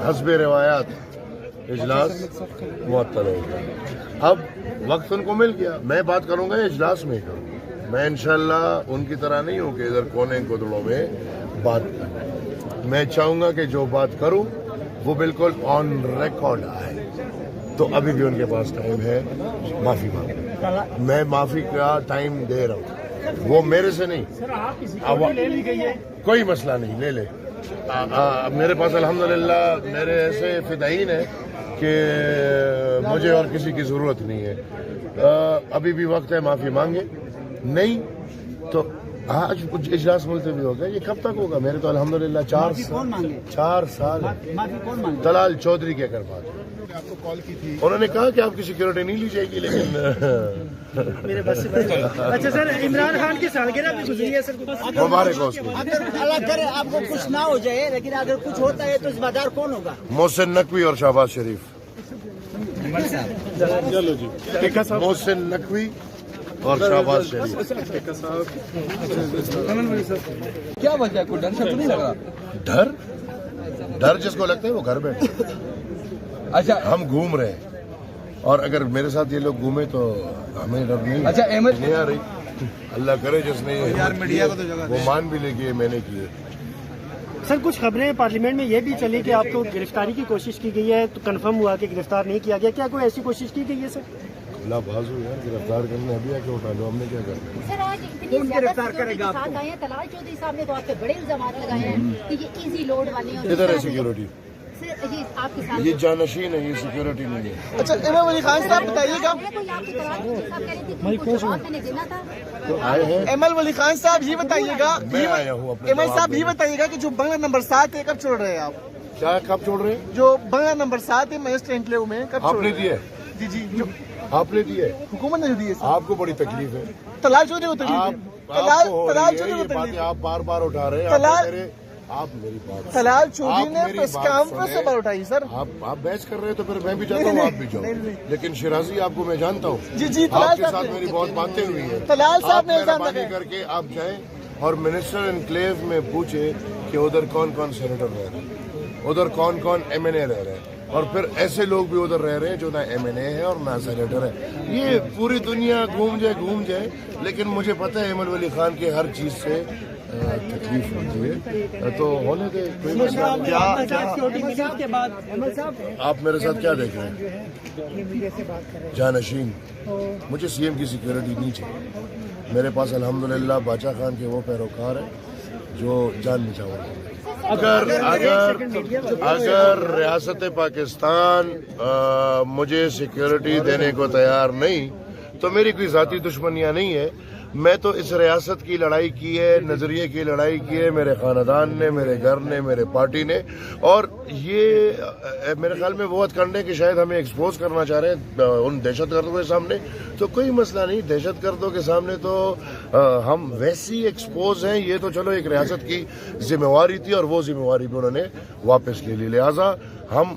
हस्ब रिवायात इजलास मुअत्तल हो गया। अब वक्त उनको मिल गया, मैं बात करूंगा इजलास में ही करूंगा। मैं इंशाल्लाह उनकी तरह नहीं हूं कि इधर कोने कोतड़ों में बात करूं। मैं चाहूंगा कि जो बात करूं वो बिल्कुल ऑन रिकॉर्ड आए। तो अभी भी उनके पास टाइम है माफी मांगने। मैं माफी का टाइम दे रहा हूं, वो मेरे से नहीं। कोई मसला नहीं, ले ले। मेरे पास अल्हम्दुलिल्लाह मेरे ऐसे फिदाईन है कि मुझे और किसी की जरूरत नहीं है। अभी भी वक्त है, माफी मांगे। नहीं तो आज कुछ इजलास मुलतवी हो गया। ये कब तक होगा? मेरे तो अल्हम्दुलिल्लाह 4 साल तलाल चौधरी के कर बात। आपको कॉल की थी, उन्होंने कहा कि आपकी सिक्योरिटी नहीं ली जाएगी, लेकिन मेरे बस से अच्छा सर, इमरान खान की सालगिरह भी गुजरी है सर, मुबारक हो उसको। अगर अल्लाह करे आपको कुछ ना हो जाए, लेकिन अगर कुछ होता है तो जिम्मेदार कौन होगा? मोहसिन नकवी और शहबाज शरीफ। चलो जी। मोहसिन नकवी और शहबाज शरीफ। क्या वजह है? कोई डर से तो नहीं लग रहा? डर जिसको लगता है वो घर बैठे। अच्छा, हम घूम रहे हैं और अगर मेरे साथ ये लोग घूमे तो हमें डर नहीं। अच्छा, अहमद नहीं आ रही। अल्लाह करे जिसने ये वो मान भी ले कि मैंने किए। सर कुछ खबरें पार्लियामेंट में ये भी चली कि आपको गिरफ्तारी की कोशिश की गई है, तो कंफर्म हुआ कि गिरफ्तार नहीं किया गया। क्या कोई ऐसी कोशिश की गई है सर? अल्लाह बाजू यार, गिरफ्तार करने अभी आके उठा लो, हमने क्या करना। सर आज इतनी गिरफ्तार करेगा आपको? तलाल चौधरी साहब ने तो आप पे बड़े इल्जाम लगाए हैं कि ये इजी लोड वाले हैं। इधर है सिक्योरिटी, सर ये आपके साथ ये जानशीन है, ये सिक्योरिटी नहीं है। अच्छा, इमाम अली खान साहब बताइएगा। कोई आपकी तलाल चौधरी साहब कह रहे थे कि उनको जवाब मैंने देना था। तो आए हैं, इमाम अली खान साहब ये बताइएगा, मैं आया हूँ अपने इमाम जवाब साहब ये देने। बताइएगा कि जो बंगला नंबर 7 है कब छोड़ रहे हैं आप? क्या कब छोड़ रहे हैं? जो बंगला नंबर 7 है मजिस्ट्रेट एन्क्लेव में कब छोड़ आपने रहे दिए? हैं? जी जी, जो आपने दिए? हुकूमत ने जो दिए सर। आपको बड़ी तकलीफ है। तलाल चौधरी को तकलीफ है। आपको हो तलाल रही है चौधरी ये को बातें, तकलीफ। आप बार बार उठा रहे हैं। आप मेरी बात, तलाल चौधरी आप ने मेरी प्रेस बात कॉन्फ्रेंस से सुने। बात उठाई सर। आप बहस कर रहे हैं तो फिर मैं भी चाहता हूँ आप भी जाओ। लेकिन शिराजी आपको मैं जानता हूँ, जी जी, तलाल आपके साहब साथ ने- मेरी बहुत बातें हुई हैं। तलाल साहब ने आप इल्जाम मेहरबानी लगाया। करके आप जाएं और मिनिस्टर एनक्लेव में पूछे कि उधर कौन कौन सेनेटर रह रहे हैं, उधर कौन कौन MNA रह रहे हैं, और फिर ऐसे लोग भी उधर रह रहे हैं जो ना MNA है और ना सेनेटर है। ये पूरी दुनिया घूम जाए, लेकिन मुझे पता है अहमद वली खान की हर चीज से तकलीफ होती है, तो होने दे। कोई मसला नहीं। आप मेरे साथ क्या देख रहे हैं? जानशीन, मुझे CM की सिक्योरिटी नहीं चाहिए। मेरे पास अल्हम्दुलिल्लाह बाचा खान के वो पैरोकार हैं जो जान बचाओ। अगर रियासत पाकिस्तान मुझे सिक्योरिटी देने को तैयार नहीं, तो मेरी कोई ज़ाती दुश्मनियाँ नहीं है। मैं तो इस रियासत की लड़ाई की है, नजरिए की लड़ाई की है, मेरे खानदान ने, मेरे घर ने, मेरे पार्टी ने। और ये मेरे ख्याल में वो हथकंडे कि शायद हमें एक्सपोज करना चाह रहे हैं उन दहशतगर्दों के सामने, तो कोई मसला नहीं। दहशतगर्दों के सामने तो हम वैसे ही एक्सपोज हैं। ये तो चलो एक रियासत की जिम्मेवारी थी और वो जिम्मेवारी भी उन्होंने वापस ले ली। लिहाजा हम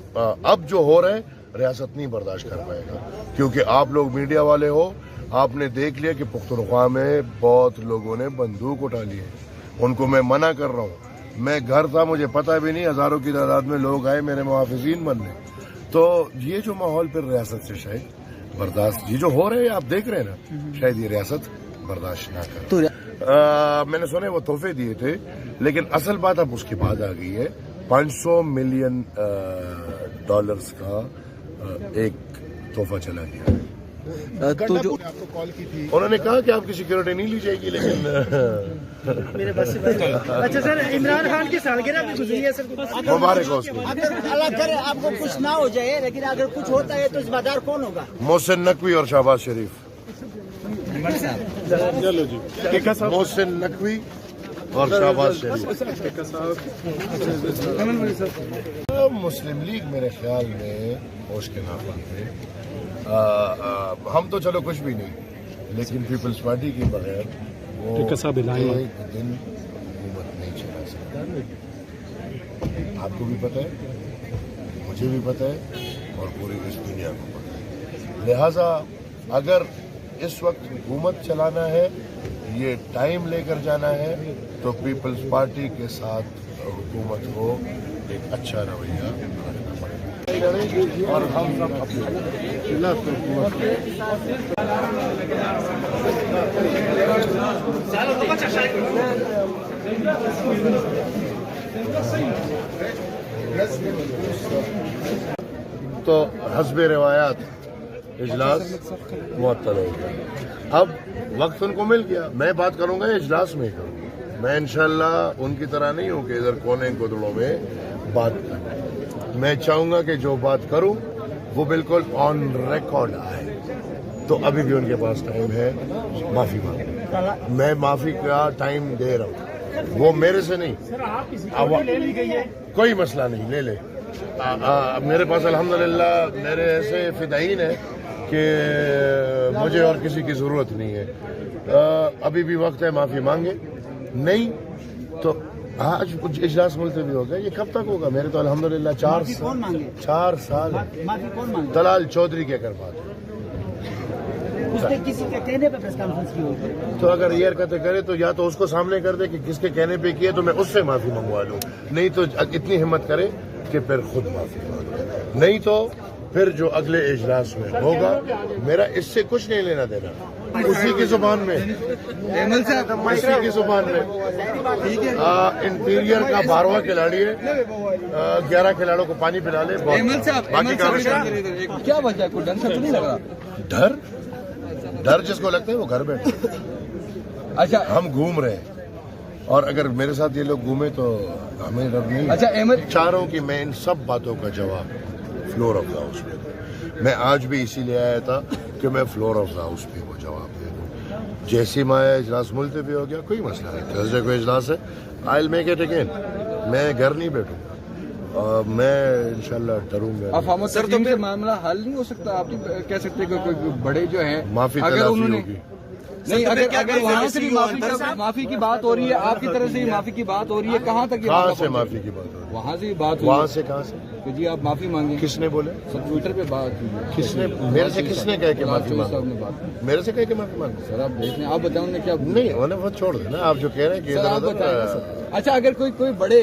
अब जो हो रहा है रियासत नहीं बर्दाश्त कर पाएगा, क्योंकि आप लोग मीडिया वाले हो, आपने देख लिया कि पुख्तनख्वा में बहुत लोगों ने बंदूक उठा ली है। उनको मैं मना कर रहा हूँ। मैं घर था, मुझे पता भी नहीं, हजारों की तादाद में लोग आए मेरे मुहाफिजीन बनने। तो ये जो माहौल फिर रियासत से शायद बर्दाश्त, ये जो हो रहे हैं आप देख रहे हैं ना, शायद ये रियासत बर्दाश्त ना करे। मैंने सुने वो तोहफे दिए थे, लेकिन असल बात अब उसके बाद आ गई है। $500 मिलियन का एक तोहफा चला गया। तो जो आपको कॉल की थी, उन्होंने कहा कि आपकी सिक्योरिटी नहीं ली जाएगी, लेकिन मेरे बस से अच्छा सर, इमरान खान की सालगिरह भी गुजरी है सर, मुबारक हो उसको। अगर अल्लाह करे आपको कुछ ना हो जाए, लेकिन अगर कुछ होता है तो जिम्मेदार कौन होगा? मोहसिन नकवी और शहबाज शरीफ। चलो जी। मोहसिन नकवी और शहबाज शरीफ। मुस्लिम लीग मेरे ख्याल में होश के नाफन थे। हम तो चलो कुछ भी नहीं, लेकिन पीपल्स पार्टी के बगैर वो एक दिन हुकूमत नहीं चला सकता। आपको भी पता है, मुझे भी पता है, और पूरी इस दुनिया को पता है। लिहाजा अगर इस वक्त हुकूमत चलाना है, ये टाइम लेकर जाना है, तो पीपल्स पार्टी के साथ हुकूमत को एक अच्छा रवैया لڑیں اور ہم سب اپنے تو حسب روایات اجلاس معطل ہو گیا. اب وقت ان کو مل گیا. میں بات کروں گا اجلاس میں کروں گا. میں انشاءاللہ ان کی طرح نہیں ہوں کہ ادھر کونے گودڑوں میں بات کروں. میں چاہوں گا کہ جو بات کروں وہ بالکل آن ریکارڈ آئے. تو ابھی بھی ان کے پاس ٹائم ہے معافی مانگنے. میں معافی کا ٹائم دے رہا ہوں, وہ میرے سے نہیں. کوئی مسئلہ نہیں, لے لے. میرے پاس الحمدللہ میرے ایسے فدائین ہیں کہ مجھے اور کسی کی ضرورت نہیں ہے. ابھی بھی وقت ہے, معافی مانگے. نہیں تو آج کچھ اجلاس ملتوی ہوگا. یہ کب تک ہوگا؟ میرے تو الحمدللہ 4 سال معافی کون مانگے؟ دلال چودھری کے کر بات. اس نے کسی کے کہنے پہ پریس کانفرنس کی ہوگی. تو اگر یہ حرکتیں کرے تو یا تو اس کو سامنے کر دے کہ کس کے کہنے پہ کیے تو میں اس سے معافی منگوا لوں. نہیں تو اتنی ہمت کرے کہ پھر خود معافی مانگے. نہیں تو پھر جو اگلے اجلاس میں ہوگا, میرا اس سے کچھ نہیں لینا دینا. اسی کی زبان میں, اسی کی زبان میں. انٹیریئر کا 12واں کھلاڑی ہے, 11 کھلاڑیوں کو پانی پلا لے. باقی کیا وجہ ہے؟ کوئی ڈر سے تو نہیں لگ رہا؟ ڈر جس کو لگتا ہے وہ گھر بیٹھے. اچھا ہم گھوم رہے ہیں, اور اگر میرے ساتھ یہ لوگ گھومے تو ہمیں ڈر نہیں. اچھا احمد, چاہ رہا ہوں کہ میں ان سب باتوں کا جواب فلور آف ہاؤس پہ دوں. میں آج بھی اسی لیے آیا تھا کہ میں فلور آف ہاؤس پہ وہ جواب دے دوں. جیسے میں اجلاس ملتوی ہو گیا, کوئی مسئلہ نہیں. تھرسڈے کو اجلاس ہے, آئی میک اٹ اگین. میں گھر نہیں بیٹھوں گا, میں انشاءاللہ ڈروں گا. افہام تفہیم سے معاملہ حل نہیں ہو سکتا؟ آپ نہیں کہہ سکتے کہ کوئی بڑے جو ہیں معافی اگر تلافی انہوں نے ہوگی. نہیں, اگر وہاں سے بھی معافی کی بات ہو رہی ہے, آپ کی طرف سے بھی معافی کی بات ہو رہی ہے, کہاں تک یہ کہاں معاملہ سے پہنچے؟ معافی کی بات ہو رہی ہے؟ وہاں سے بھی بات ہوئی وہاں سے کہاں سے؟ کہ جی آپ معافی مانگیں. کس نے بولے؟ ٹویٹر پہ بات ہوئی ہے. کس نے میرے سے کس نے کہا کہ معافی صاحب نے مانگو؟ بات کی. میرے سے کہا کہ معافی مانگو؟ سر آپ دیکھ لیں, آپ بتائیں انہوں نے کیا. نہیں, انہوں نے بہت چھوڑ دینا. آپ جو کہہ رہے ہیں کہ سر آپ ادھر بتائیں نا ادھر. سر. اچھا اگر کوئی بڑے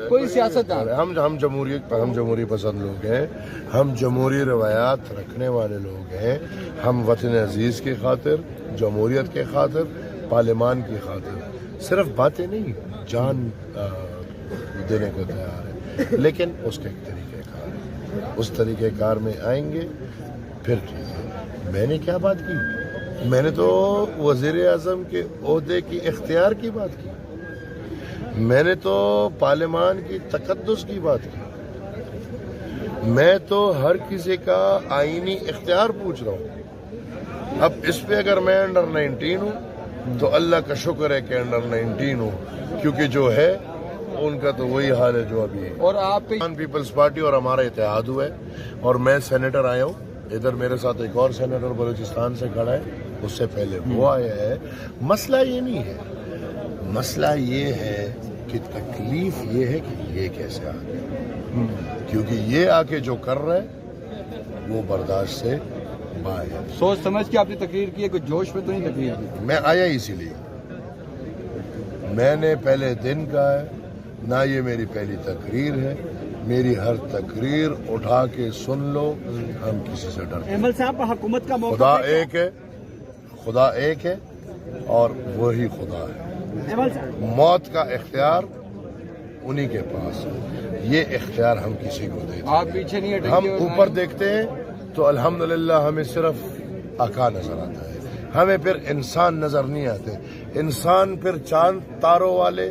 کوئی سیاستدان ہم جمہوری پسند لوگ ہیں, ہم جمہوری روایات رکھنے والے لوگ ہیں. ہم وطن عزیز کی خاطر, جمہوریت کے خاطر, پارلیمان کی خاطر صرف باتیں نہیں, جان دینے کو تیار ہے. لیکن اس کے طریقہ کار ہے, اس طریقہ کار میں آئیں گے پھر ٹھیک ہے. میں نے کیا بات کی؟ میں نے تو وزیر اعظم کے عہدے کی اختیار کی بات کی. میں نے تو پارلیمان کی تقدس کی بات کی. میں تو ہر کسی کا آئینی اختیار پوچھ رہا ہوں. اب اس پہ اگر میں انڈر 19 ہوں تو اللہ کا شکر ہے کہ انڈر 19 ہوں, کیونکہ جو ہے ان کا تو وہی حال ہے جو ابھی ہے. اور آپ پیپلز پارٹی اور ہمارا اتحاد ہوا ہے, اور میں سینیٹر آیا ہوں. ادھر میرے ساتھ ایک اور سینیٹر بلوچستان سے کھڑا ہے, اس سے پہلے وہ آیا ہے. مسئلہ یہ نہیں ہے, مسئلہ یہ ہے کہ تکلیف یہ ہے کہ یہ کیسے آ گیا, کیونکہ یہ آ کے جو کر رہا ہے وہ برداشت سے باہر ہے. سوچ سمجھ کے آپ نے تقریر کی ہے, کوئی جوش پہ تو نہیں تقریر کی؟ میں آیا اسی لیے. میں نے پہلے دن کہا ہے, نہ یہ میری پہلی تقریر ہے. میری ہر تقریر اٹھا کے سن لو, ہم کسی سے ڈرتے. احمد صاحب حکومت کا خدا ایک ہے, خدا ایک ہے, اور وہی خدا ہے. موت کا اختیار انہی کے پاس ہے. یہ اختیار ہم کسی کو دیتے. آپ پیچھے نہیں ہٹیں گے. ہم اوپر دیکھتے ہیں تو الحمدللہ ہمیں صرف آقا نظر آتا ہے. ہمیں پھر انسان نظر نہیں آتے. انسان پھر چاند تاروں والے